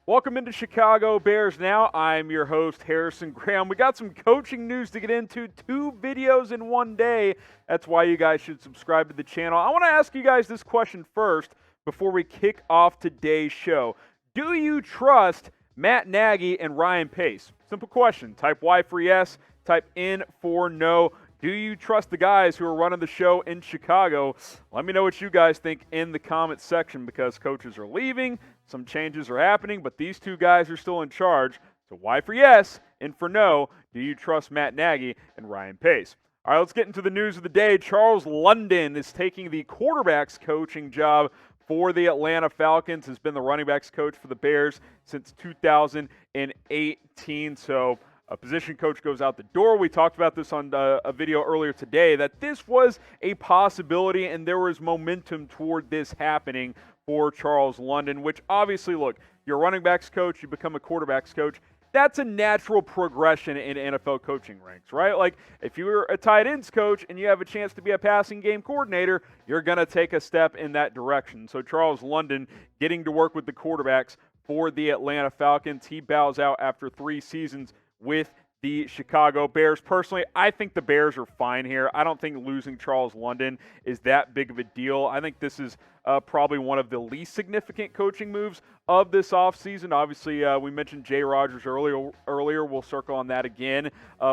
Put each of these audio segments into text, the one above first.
Welcome into Chicago Bears Now. I'm your host, Harrison Graham. We got some coaching news to get into, 2 videos in one day. That's why you guys should subscribe to the channel. I want to ask you guys this question first before we kick off today's show. Do you trust Matt Nagy and Ryan Pace? Simple question. Type Y for yes, type N for no. Do you trust the guys who are running the show in Chicago? Let me know what you guys think in the comments section, because coaches are leaving, some changes are happening, but these 2 guys are still in charge. So Y for yes and for no, do you trust Matt Nagy and Ryan Pace? All right, let's get into the news of the day. Charles London is taking the quarterback's coaching job for the Atlanta Falcons, has been the running backs coach for the Bears since 2018. So a position coach goes out the door. We talked about this on a video earlier today, that this was a possibility and there was momentum toward this happening for Charles London, which obviously, look, you're a running backs coach, you become a quarterbacks coach. That's a natural progression in NFL coaching ranks, right? Like, if you're a tight ends coach and you have a chance to be a passing game coordinator, you're going to take a step in that direction. So Charles London getting to work with the quarterbacks for the Atlanta Falcons. He bows out after 3 seasons with the Chicago Bears. Personally, I think the Bears are fine here. I don't think losing Charles London is that big of a deal. I think this is probably one of the least significant coaching moves of this offseason. Obviously, we mentioned Jay Rodgers earlier. We'll circle on that again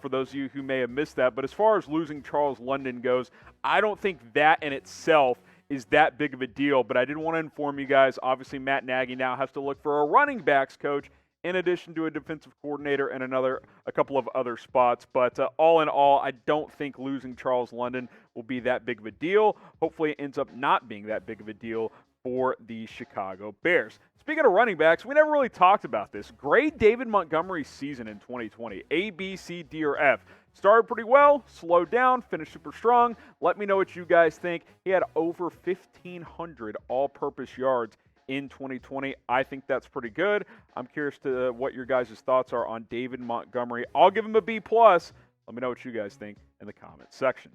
for those of you who may have missed that. But as far as losing Charles London goes, I don't think that in itself is that big of a deal. But I did want to inform you guys, obviously Matt Nagy now has to look for a running backs coach in addition to a defensive coordinator and a couple of other spots. But all in all, I don't think losing Charles London will be that big of a deal. Hopefully it ends up not being that big of a deal for the Chicago Bears. Speaking of running backs, we never really talked about this. Grade David Montgomery's season in 2020. A, B, C, D, or F. Started pretty well, slowed down, finished super strong. Let me know what you guys think. He had over 1,500 all-purpose yards in 2020. I think that's pretty good. I'm curious to what your guys' thoughts are on David Montgomery. I'll give him a B+. Let me know what you guys think in the comments section.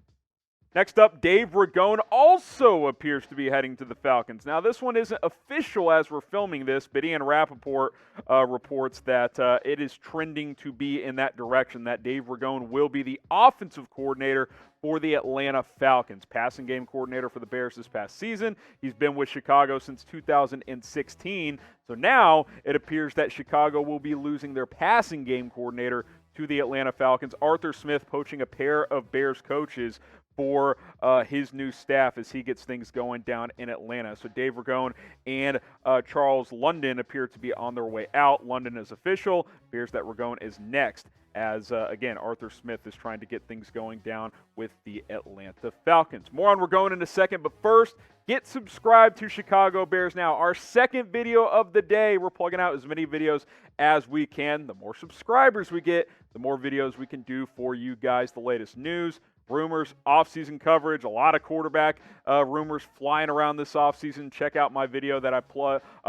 Next up, Dave Ragone also appears to be heading to the Falcons. Now, this one isn't official as we're filming this, but Ian Rapoport reports that it is trending to be in that direction, that Dave Ragone will be the offensive coordinator for the Atlanta Falcons. Passing game coordinator for the Bears this past season. He's been with Chicago since 2016. So now it appears that Chicago will be losing their passing game coordinator to the Atlanta Falcons. Arthur Smith poaching a pair of Bears coaches for his new staff as he gets things going down in Atlanta. So Dave Ragone and Charles London appear to be on their way out. London is official. Appears that Ragone is next, as, again, Arthur Smith is trying to get things going down with the Atlanta Falcons. More on Ragone in a second, but first, get subscribed to Chicago Bears Now. Our second video of the day. We're plugging out as many videos as we can. The more subscribers we get, the more videos we can do for you guys. The latest news, rumors, offseason coverage, a lot of quarterback rumors flying around this offseason. Check out my video that I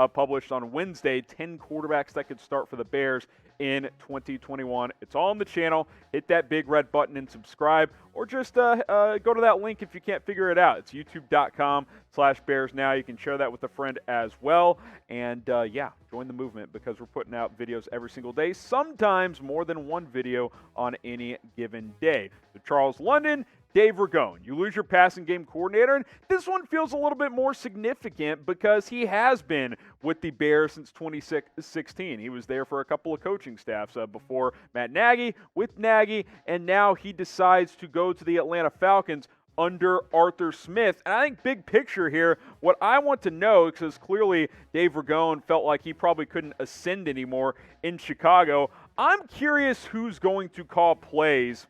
published on Wednesday, 10 quarterbacks that could start for the Bears in 2021. It's all on the channel. Hit that big red button and subscribe, or just go to that link if you can't figure it out. It's youtube.com/BearsNow. You can share that with a friend as well. And yeah, join the movement, because we're putting out videos every single day, sometimes more than one video on any given day. So Charles London, Dave Ragone. You lose your passing game coordinator, and this one feels a little bit more significant because he has been with the Bears since 2016. He was there for a couple of coaching staffs before Matt Nagy, with Nagy, and now he decides to go to the Atlanta Falcons under Arthur Smith. And I think big picture here, what I want to know, because clearly Dave Ragone felt like he probably couldn't ascend anymore in Chicago, I'm curious who's going to call plays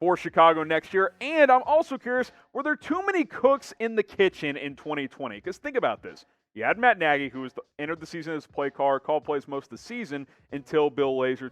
for Chicago next year. And I'm also curious, were there too many cooks in the kitchen in 2020? Because think about this. You had Matt Nagy, who entered the season as Playcaller, called plays most of the season until Bill Lazor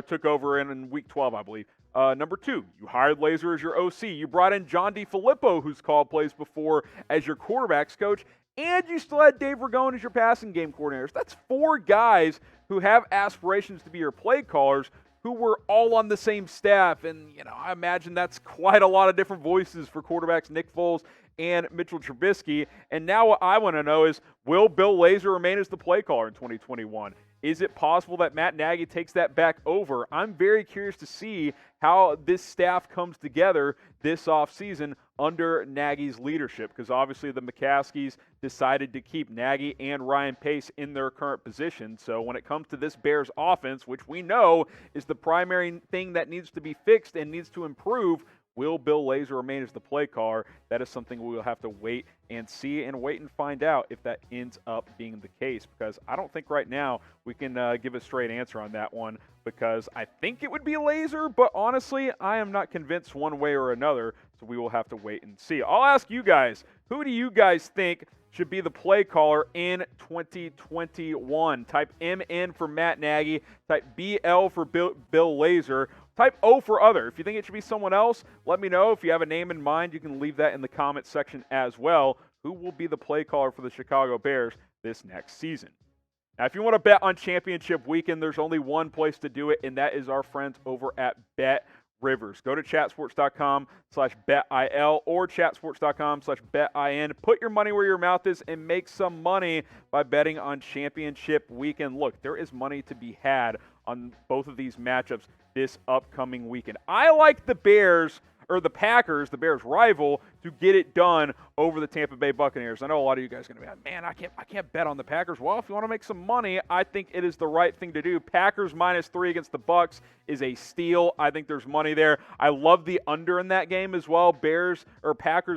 took over in week 12, I believe. Number 2, you hired Lazor as your OC. You brought in John DeFilippo, who's called plays before, as your quarterbacks coach. And you still had Dave Ragone as your passing game coordinators. That's 4 guys who have aspirations to be your play callers, who were all on the same staff. And, I imagine that's quite a lot of different voices for quarterbacks Nick Foles and Mitchell Trubisky. And now what I want to know is, will Bill Lazor remain as the play caller in 2021? Is it possible that Matt Nagy takes that back over? I'm very curious to see how this staff comes together this offseason under Nagy's leadership, because obviously the McCaskies decided to keep Nagy and Ryan Pace in their current position. So when it comes to this Bears offense, which we know is the primary thing that needs to be fixed and needs to improve, will Bill Lazor remain as the play caller? That is something we will have to wait and see and wait and find out if that ends up being the case, because I don't think right now we can give a straight answer on that one, because I think it would be Lazor, but honestly, I am not convinced one way or another, so we will have to wait and see. I'll ask you guys, who do you guys think should be the play caller in 2021? Type MN for Matt Nagy, type BL for Bill Lazor, type O for other. If you think it should be someone else, let me know. If you have a name in mind, you can leave that in the comment section as well. Who will be the play caller for the Chicago Bears this next season? Now, if you want to bet on championship weekend, there's only one place to do it, and that is our friends over at Bet Rivers. Go to chatsports.com/betil or chatsports.com/betin. Put your money where your mouth is and make some money by betting on championship weekend. Look, there is money to be had on both of these matchups this upcoming weekend. I like the Bears, or the Packers, the Bears' rival, to get it done over the Tampa Bay Buccaneers. I know a lot of you guys are going to be like, man, I can't bet on the Packers. Well, if you want to make some money, I think it is the right thing to do. Packers -3 against the Bucs is a steal. I think there's money there. I love the under in that game as well. Packers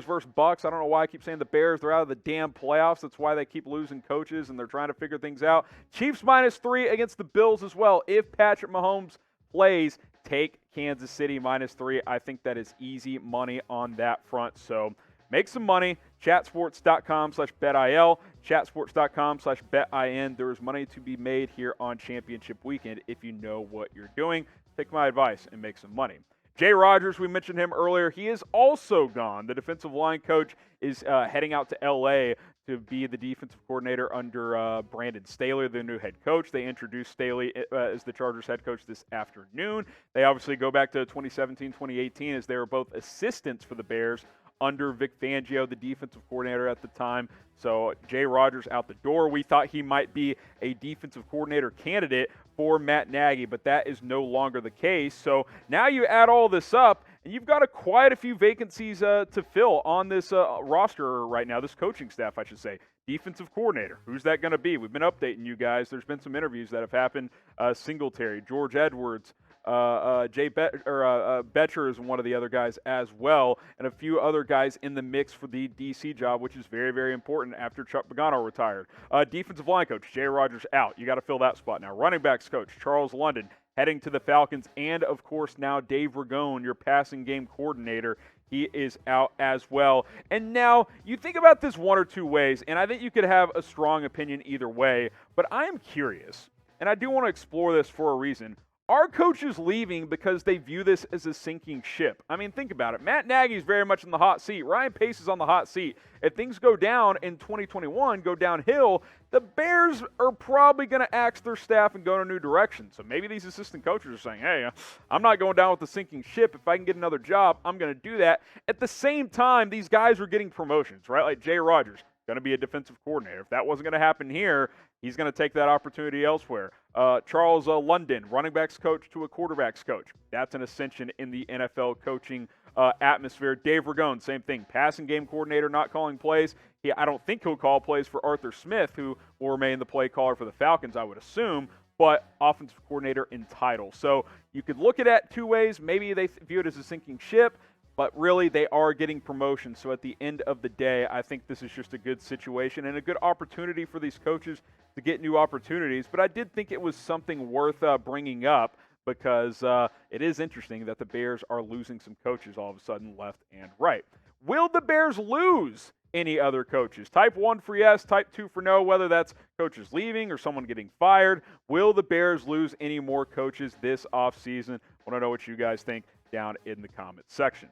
versus Bucs. I don't know why I keep saying the Bears. They're out of the damn playoffs. That's why they keep losing coaches, and they're trying to figure things out. Chiefs -3 against the Bills as well. If Patrick Mahomes plays, take Kansas City -3. I think that is easy money on that front. So make some money. Chatsports.com/betil, chatsports.com/betin. There is money to be made here on championship weekend if you know what you're doing. Take my advice and make some money. Jay Rodgers, we mentioned him earlier. He is also gone. The defensive line coach is heading out to L.A. to be the defensive coordinator under Brandon Staley, the new head coach. They introduced Staley as the Chargers head coach this afternoon. They obviously go back to 2017, 2018, as they were both assistants for the Bears under Vic Fangio, the defensive coordinator at the time. So Jay Rodgers out the door. We thought he might be a defensive coordinator candidate for Matt Nagy, but that is no longer the case. So now you add all this up, and you've got quite a few vacancies to fill on this roster right now, this coaching staff, I should say. Defensive coordinator, who's that going to be? We've been updating you guys. There's been some interviews that have happened. Singletary, George Edwards, Betcher is one of the other guys as well, and a few other guys in the mix for the DC job, which is very, very important after Chuck Pagano retired. Defensive line coach, Jay Rodgers out. You got to fill that spot now. Running backs coach, Charles London, heading to the Falcons, and of course now Dave Ragone, your passing game coordinator. He is out as well. And now you think about this one or two ways, and I think you could have a strong opinion either way, but I am curious, and I do want to explore this for a reason. Are coaches leaving because they view this as a sinking ship? I mean, think about it. Matt Nagy is very much in the hot seat. Ryan Pace is on the hot seat. If things go down in 2021, go downhill, the Bears are probably going to axe their staff and go in a new direction. So maybe these assistant coaches are saying, hey, I'm not going down with the sinking ship. If I can get another job, I'm going to do that. At the same time, these guys are getting promotions, right? Like Jay Rodgers, going to be a defensive coordinator. If that wasn't going to happen here, he's going to take that opportunity elsewhere. Charles London, running backs coach to a quarterbacks coach. That's an ascension in the NFL coaching atmosphere. Dave Ragone, same thing. Passing game coordinator, not calling plays. I don't think he'll call plays for Arthur Smith, who will remain the play caller for the Falcons, I would assume, but offensive coordinator in title. So you could look at it two ways. Maybe they view it as a sinking ship, but really they are getting promotions. So at the end of the day, I think this is just a good situation and a good opportunity for these coaches to get new opportunities. But I did think it was something worth bringing up, because it is interesting that the Bears are losing some coaches all of a sudden left and right. Will the Bears lose any other coaches? Type 1 for yes, type 2 for no, whether that's coaches leaving or someone getting fired. Will the Bears lose any more coaches this offseason? I want to know what you guys think down in the comments section.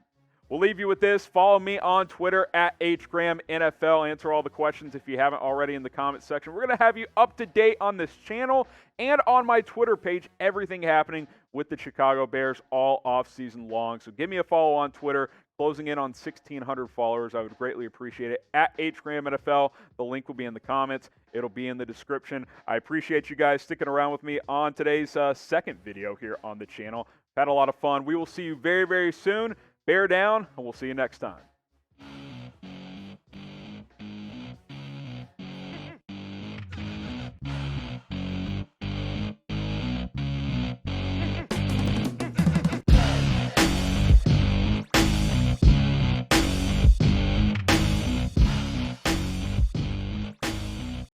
We'll leave you with this. Follow me on Twitter at HGramNFL. Answer all the questions if you haven't already in the comments section. We're going to have you up to date on this channel and on my Twitter page, everything happening with the Chicago Bears all offseason long. So give me a follow on Twitter. Closing in on 1,600 followers. I would greatly appreciate it. At HGramNFL. The link will be in the comments. It'll be in the description. I appreciate you guys sticking around with me on today's second video here on the channel. Had a lot of fun. We will see you very, very soon. Bear down, and we'll see you next time.